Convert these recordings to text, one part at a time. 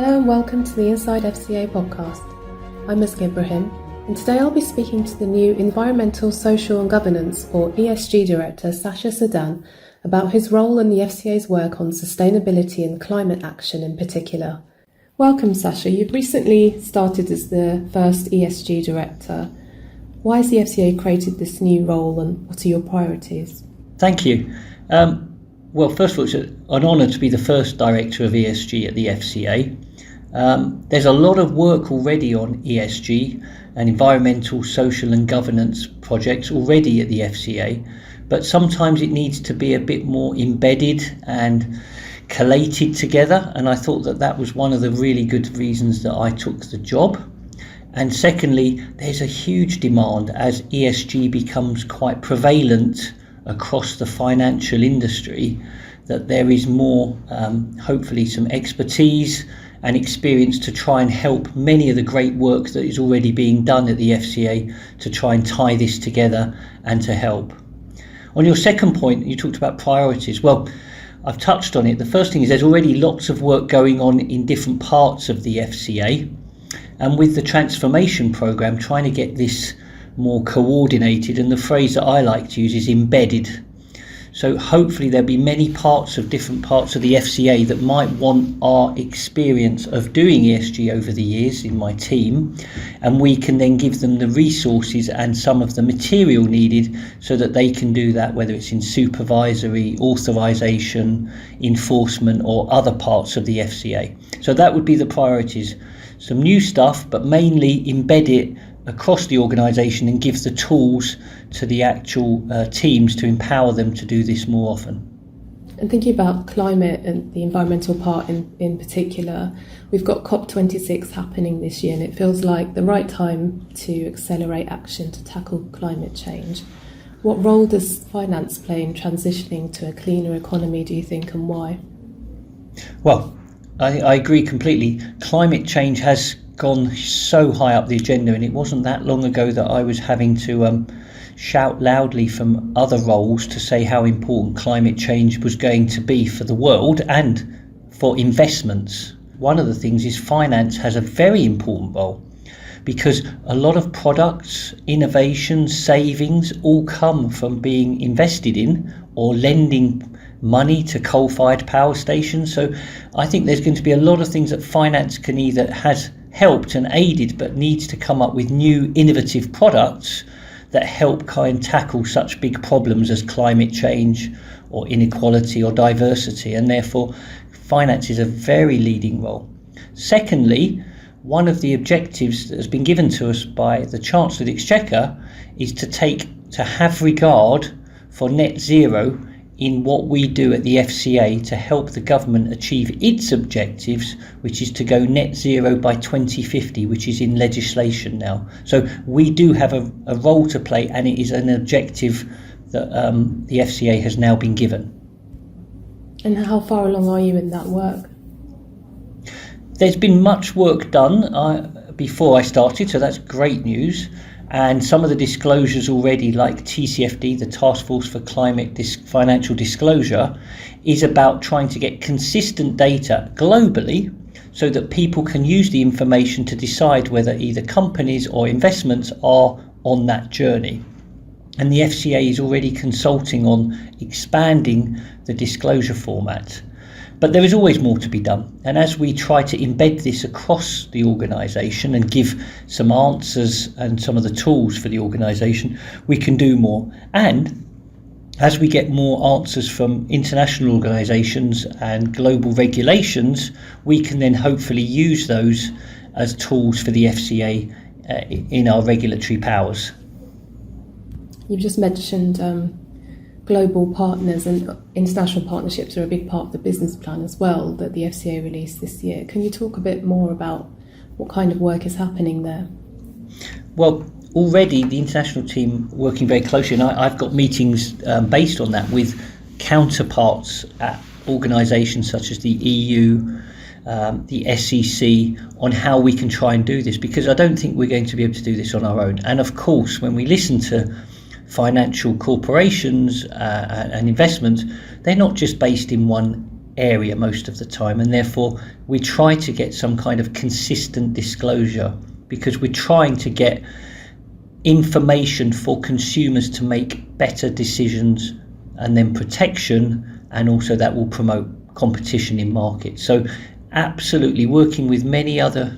Hello and welcome to the Inside FCA Podcast. I'm Ozge Ibrahim, and today I'll be speaking to the new Environmental, Social and Governance, or ESG Director, Sacha Sadan, about his role in the FCA's work on sustainability and climate action in particular. Welcome, Sacha. You've recently started as the first ESG Director. Why has the FCA created this new role, and what are your priorities? Thank you. Well, first of all, it's an honour to be the first Director of ESG at the FCA. There's a lot of work already on ESG and environmental, social and governance projects already at the FCA, but sometimes it needs to be a bit more embedded and collated together, and I thought that was one of the really good reasons that I took the job. And secondly, there's a huge demand as ESG becomes quite prevalent across the financial industry, that there is more, hopefully some expertise and experience to try and help many of the great work that is already being done at the FCA to try and tie this together and to help. On your second point, you talked about priorities. Well, I've touched on it. The first thing is there's already lots of work going on in different parts of the FCA, and with the transformation programme, trying to get this more coordinated, and the phrase that I like to use is embedded. So hopefully there'll be many different parts of the FCA that might want our experience of doing ESG over the years in my team, and we can then give them the resources and some of the material needed so that they can do that, whether it's in supervisory, authorisation, enforcement or other parts of the FCA. So that would be the priorities. Some new stuff, but mainly embed it across the organisation and give the tools to the actual teams to empower them to do this more often. And thinking about climate and the environmental part in particular, we've got COP26 happening this year, and it feels like the right time to accelerate action to tackle climate change. What role does finance play in transitioning to a cleaner economy, do you think, and why? Well, I agree completely. Climate change has gone so high up the agenda, and it wasn't that long ago that I was having to shout loudly from other roles to say how important climate change was going to be for the world and for investments. One of the things is finance has a very important role, because a lot of products, innovations, savings all come from being invested in or lending money to coal-fired power stations. So I think there's going to be a lot of things that finance can either has helped and aided, but needs to come up with new innovative products that help kind of tackle such big problems as climate change or inequality or diversity, and therefore finance is a very leading role. Secondly, one of the objectives that has been given to us by the Chancellor of the Exchequer is to have regard for net zero in what we do at the FCA to help the government achieve its objectives, which is to go net zero by 2050, which is in legislation now. So we do have a role to play, and it is an objective that the FCA has now been given. And how far along are you in that work? There's been much work done before I started, so that's great news. And some of the disclosures already, like TCFD, the Task Force for Climate Financial Disclosure, is about trying to get consistent data globally so that people can use the information to decide whether either companies or investments are on that journey. And the FCA is already consulting on expanding the disclosure format. But there is always more to be done. And as we try to embed this across the organisation and give some answers and some of the tools for the organisation, we can do more. And as we get more answers from international organisations and global regulations, we can then hopefully use those as tools for the FCA in our regulatory powers. You've just mentioned global partners, and international partnerships are a big part of the business plan as well that the FCA released this year. Can you talk a bit more about what kind of work is happening there? Well, already the international team working very closely, and I've got meetings based on that with counterparts at organisations such as the EU, the SEC, on how we can try and do this, because I don't think we're going to be able to do this on our own. And of course, when we listen to financial corporations and investments, they're not just based in one area most of the time, and therefore we try to get some kind of consistent disclosure, because we're trying to get information for consumers to make better decisions, and then protection, and also that will promote competition in markets. So absolutely working with many other,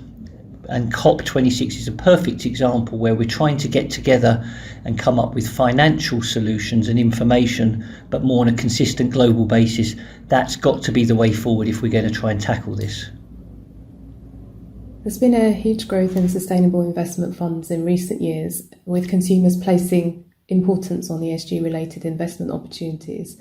and COP26 is a perfect example where we're trying to get together and come up with financial solutions and information, but more on a consistent global basis. That's got to be the way forward if we're going to try and tackle this. There's been a huge growth in sustainable investment funds in recent years, with consumers placing importance on ESG-related investment opportunities.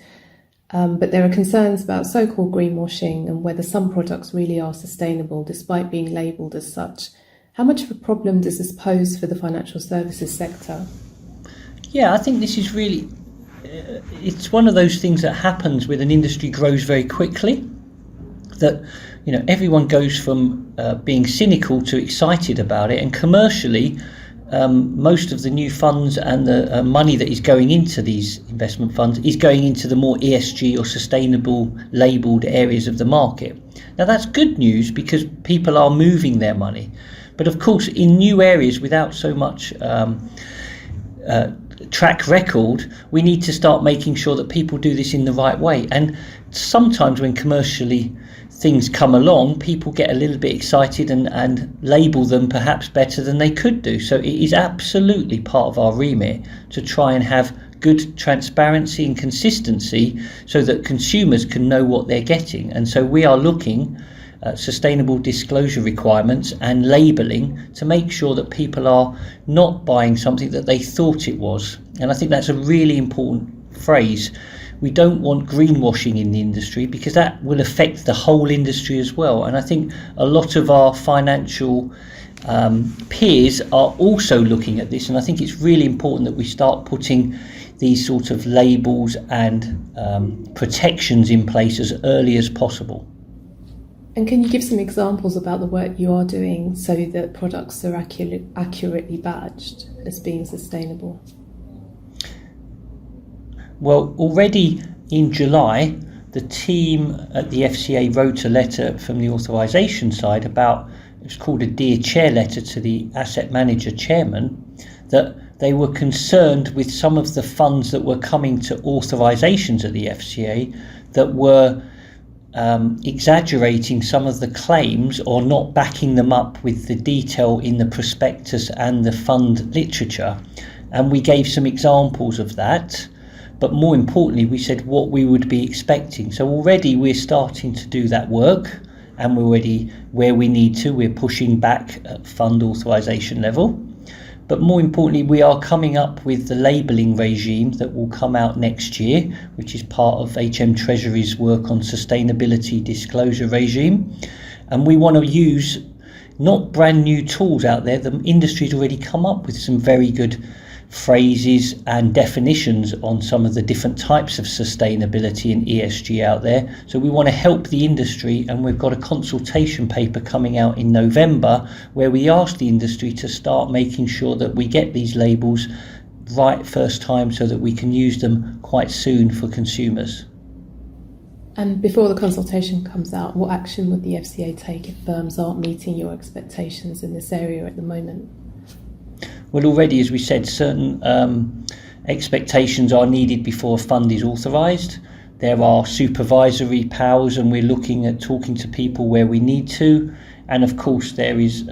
But there are concerns about so-called greenwashing and whether some products really are sustainable despite being labelled as such. How much of a problem does this pose for the financial services sector? Yeah, I think this is really, it's one of those things that happens when an industry grows very quickly, that everyone goes from being cynical to excited about it, and commercially most of the new funds and the money that is going into these investment funds is going into the more ESG or sustainable labelled areas of the market. Now that's good news because people are moving their money, but of course in new areas without so much track record, we need to start making sure that people do this in the right way. And sometimes when commercially things come along, people get a little bit excited and label them perhaps better than they could do. So it is absolutely part of our remit to try and have good transparency and consistency so that consumers can know what they're getting. And so we are looking at sustainable disclosure requirements and labelling to make sure that people are not buying something that they thought it was. And I think that's a really important phrase. We don't want greenwashing in the industry because that will affect the whole industry as well. And I think a lot of our financial peers are also looking at this. And I think it's really important that we start putting these sort of labels and protections in place as early as possible. And can you give some examples about the work you are doing so that products are accurately badged as being sustainable? Well, already in July, the team at the FCA wrote a letter from the authorisation side about, it's called a Dear Chair letter to the asset manager chairman, that they were concerned with some of the funds that were coming to authorisations at the FCA that were exaggerating some of the claims or not backing them up with the detail in the prospectus and the fund literature. And we gave some examples of that. But more importantly, we said what we would be expecting. So already we're starting to do that work, and we're already where we need to. We're pushing back at fund authorisation level. But more importantly, we are coming up with the labelling regime that will come out next year, which is part of HM Treasury's work on sustainability disclosure regime. And we want to use not brand new tools out there. The industry's already come up with some very good phrases and definitions on some of the different types of sustainability and ESG out there. So we want to help the industry, and we've got a consultation paper coming out in November where we ask the industry to start making sure that we get these labels right first time so that we can use them quite soon for consumers. And before the consultation comes out, what action would the FCA take if firms aren't meeting your expectations in this area at the moment? Well, already, as we said, certain expectations are needed before a fund is authorised. There are supervisory powers, and we're looking at talking to people where we need to. And of course, there is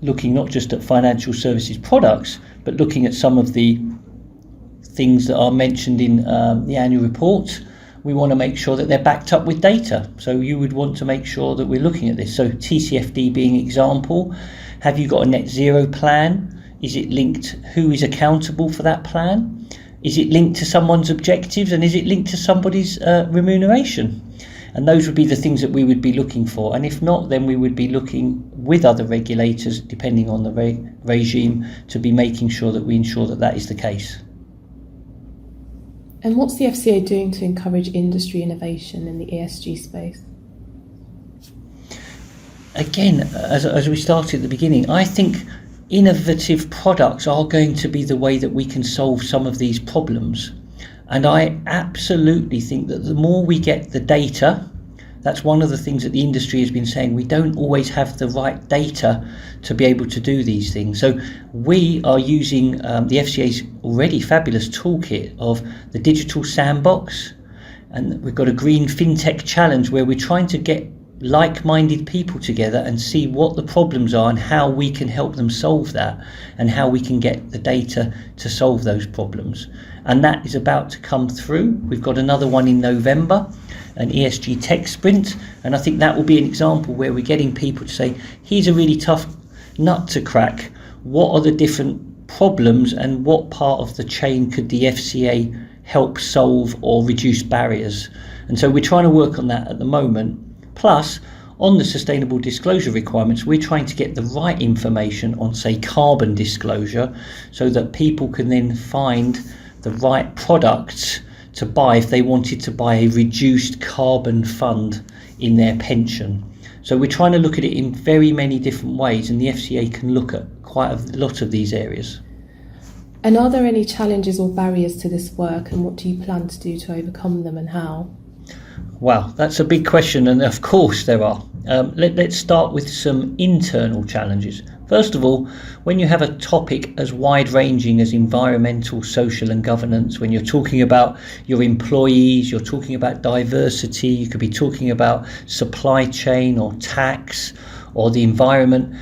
looking not just at financial services products, but looking at some of the things that are mentioned in the annual report. We want to make sure that they're backed up with data. So you would want to make sure that we're looking at this. So TCFD being an example, have you got a net zero plan? Is it linked? Who is accountable for that plan? Is it linked to someone's objectives, and is it linked to somebody's remuneration? And those would be the things that we would be looking for. And if not, then we would be looking with other regulators, depending on the regime, to be making sure that we ensure that that is the case. And what's the FCA doing to encourage industry innovation in the ESG space? Again, as we started at the beginning, I think innovative products are going to be the way that we can solve some of these problems. And I absolutely think that the more we get the data That's one of the things that the industry has been saying. We don't always have the right data to be able to do these things. So we are using the FCA's already fabulous toolkit of the digital sandbox, and we've got a green fintech challenge where we're trying to get like-minded people together and see what the problems are and how we can help them solve that, and how we can get the data to solve those problems. And that is about to come through. We've got another one in November, an ESG tech sprint, and I think that will be an example where we're getting people to say, here's a really tough nut to crack. What are the different problems and what part of the chain could the FCA help solve or reduce barriers? And so we're trying to work on that at the moment. Plus, on the sustainable disclosure requirements, we're trying to get the right information on, say, carbon disclosure, so that people can then find the right products to buy if they wanted to buy a reduced carbon fund in their pension. So we're trying to look at it in very many different ways, and the FCA can look at quite a lot of these areas. And are there any challenges or barriers to this work, and what do you plan to do to overcome them, and how? Wow, that's a big question, and of course there are. Let's start with some internal challenges. First of all, when you have a topic as wide-ranging as environmental, social and governance, when you're talking about your employees, you're talking about diversity, you could be talking about supply chain or tax or the environment,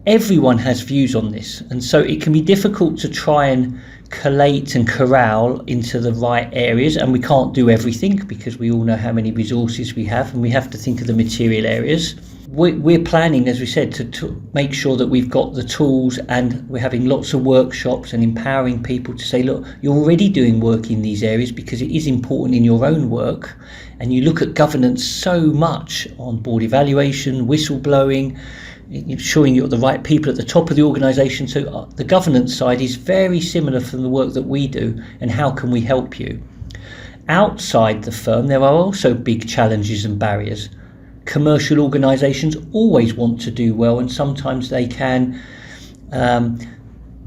everyone has views on this. And so it can be difficult to try and collate and corral into the right areas, and we can't do everything because we all know how many resources we have, and we have to think of the material areas. We're planning, as we said, to make sure that we've got the tools, and we're having lots of workshops and empowering people to say, look, you're already doing work in these areas because it is important in your own work, and you look at governance so much on board evaluation, whistleblowing, ensuring you're the right people at the top of the organisation. So the governance side is very similar from the work that we do, and how can we help you? Outside the firm, there are also big challenges and barriers. Commercial organisations always want to do well, and sometimes they can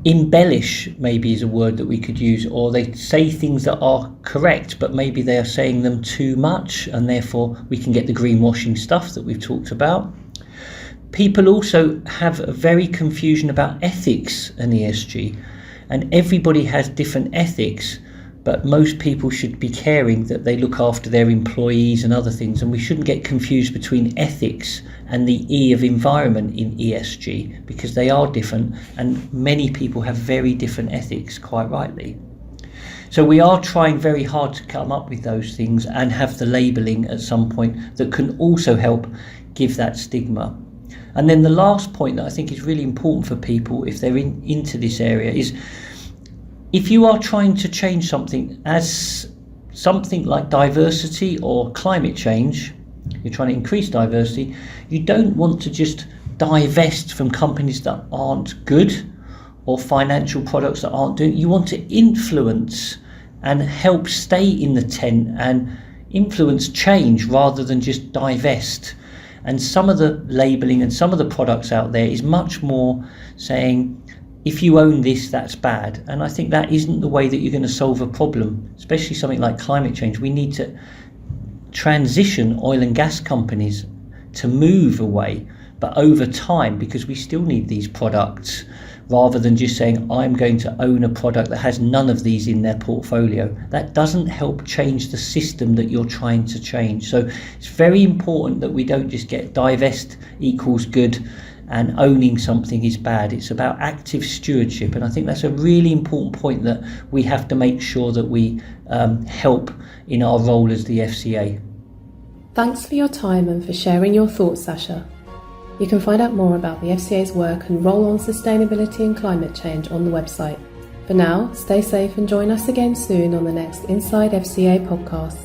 embellish, maybe is a word that we could use, or they say things that are correct, but maybe they are saying them too much, and therefore we can get the greenwashing stuff that we've talked about. People also have a very confusion about ethics and ESG, and everybody has different ethics, but most people should be caring that they look after their employees and other things, and we shouldn't get confused between ethics and the E of environment in ESG, because they are different, and many people have very different ethics, quite rightly. So we are trying very hard to come up with those things and have the labelling at some point that can also help give that stigma. And then the last point that I think is really important for people if they're into this area is, if you are trying to change something as something like diversity or climate change, you're trying to increase diversity, you don't want to just divest from companies that aren't good or financial products that aren't doing. You want to influence and help stay in the tent and influence change rather than just divest. And some of the labelling and some of the products out there is much more saying, if you own this, that's bad. And I think that isn't the way that you're going to solve a problem, especially something like climate change. We need to transition oil and gas companies to move away, but over time, because we still need these products, rather than just saying, I'm going to own a product that has none of these in their portfolio. That doesn't help change the system that you're trying to change. So it's very important that we don't just get divest equals good and owning something is bad. It's about active stewardship, and I think that's a really important point that we have to make sure that we help in our role as the FCA. Thanks for your time and for sharing your thoughts, Sacha. You can find out more about the FCA's work and role on sustainability and climate change on the website. For now, stay safe and join us again soon on the next Inside FCA podcast.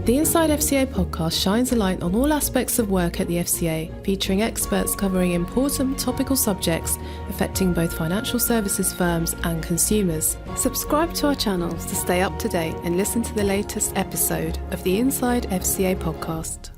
The Inside FCA podcast shines a light on all aspects of work at the FCA, featuring experts covering important topical subjects affecting both financial services firms and consumers. Subscribe to our channels to stay up to date and listen to the latest episode of the Inside FCA podcast.